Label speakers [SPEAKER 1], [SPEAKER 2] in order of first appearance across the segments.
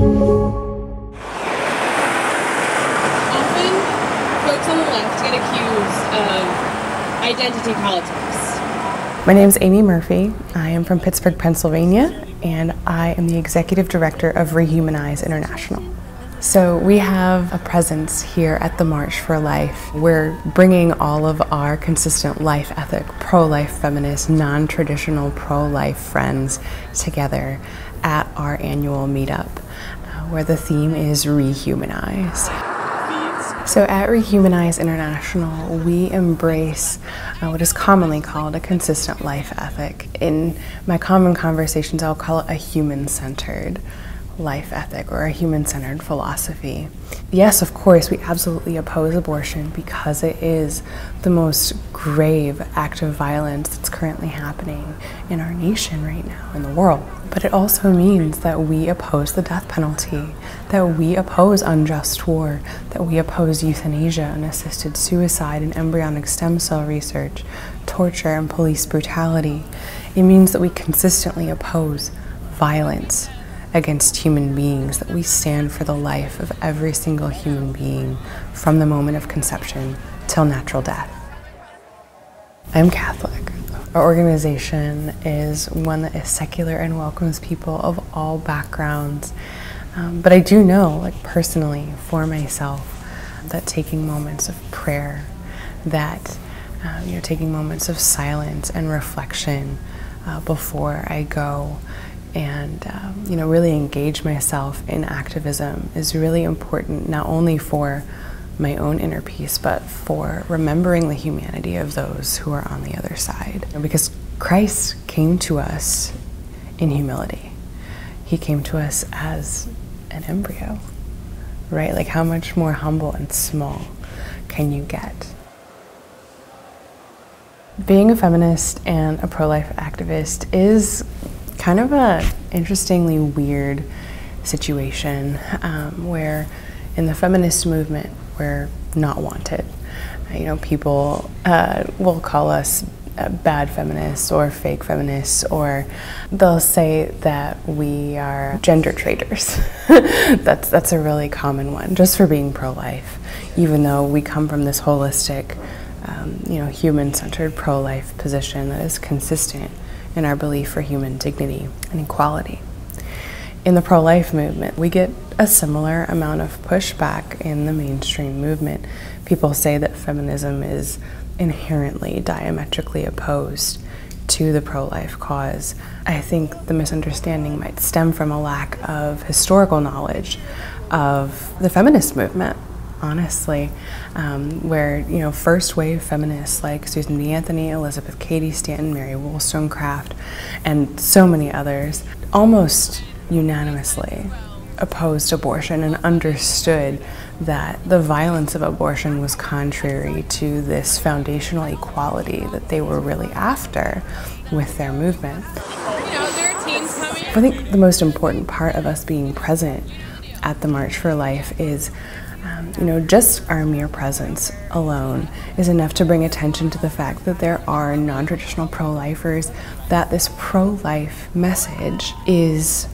[SPEAKER 1] Often, folks on the left get accused of identity politics.
[SPEAKER 2] My name is Aimee Murphy. I am from Pittsburgh, Pennsylvania, and I am the executive director of Rehumanize International. So we have a presence here at the March for Life. We're bringing all of our consistent life ethic, pro-life feminist, non-traditional pro-life friends together at our annual meetup, where the theme is Rehumanize. So at Rehumanize International, we embrace what is commonly called a consistent life ethic. In my common conversations, I'll call it a human-centered life ethic or a human-centered philosophy. Yes, of course, we absolutely oppose abortion because it is the most grave act of violence that's currently happening in our nation right now, in the world. But it also means that we oppose the death penalty, that we oppose unjust war, that we oppose euthanasia and assisted suicide and embryonic stem cell research, torture and police brutality. It means that we consistently oppose violence against human beings, that we stand for the life of every single human being from the moment of conception till natural death. I'm Catholic. Our organization is one that is secular and welcomes people of all backgrounds. But I do know, like personally, for myself, that taking moments of prayer, that taking moments of silence and reflection before I go and really engage myself in activism is really important, not only for my own inner peace, but for remembering the humanity of those who are on the other side. Because Christ came to us in humility. He came to us as an embryo, right? Like, how much more humble and small can you get? Being a feminist and a pro-life activist is kind of a interestingly weird situation where in the feminist movement we're not wanted. People will call us bad feminists or fake feminists, or they'll say that we are gender traitors. That's a really common one, just for being pro-life, even though we come from this holistic, human-centered pro-life position that is consistent in our belief for human dignity and equality. In the pro-life movement, we get a similar amount of pushback in the mainstream movement. People say that feminism is inherently diametrically opposed to the pro-life cause. I think the misunderstanding might stem from a lack of historical knowledge of the feminist movement, honestly, where first wave feminists like Susan B. Anthony, Elizabeth Cady Stanton, Mary Wollstonecraft, and so many others almost unanimously opposed abortion and understood that the violence of abortion was contrary to this foundational equality that they were really after with their movement.
[SPEAKER 1] There are teens coming.
[SPEAKER 2] I think the most important part of us being present at the March for Life is just our mere presence alone is enough to bring attention to the fact that there are non-traditional pro-lifers, that this pro-life message is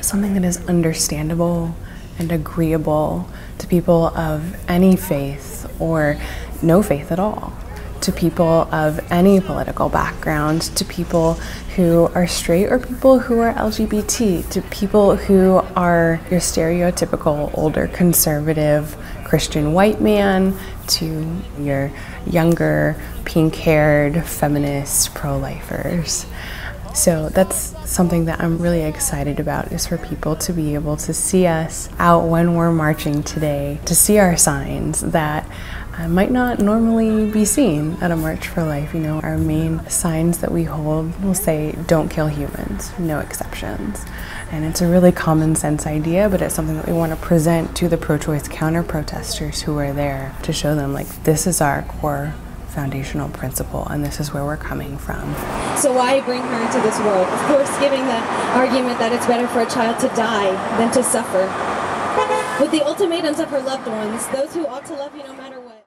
[SPEAKER 2] something that is understandable and agreeable to people of any faith or no faith at all, to people of any political background, to people who are straight or people who are LGBT, to people who are your stereotypical older conservative Christian white man, to your younger pink-haired feminist pro-lifers. So that's something that I'm really excited about, is for people to be able to see us out when we're marching today, to see our signs that might not normally be seen at a March for Life. Our main signs that we hold will say, "Don't kill humans, no exceptions." And it's a really common sense idea, but it's something that we want to present to the pro-choice counter-protesters who are there to show them, like, this is our core foundational principle and this is where we're coming from.
[SPEAKER 3] So why bring her into this world? Of course, giving the argument that it's better for a child to die than to suffer. With the ultimatums of her loved ones, those who ought to love you no matter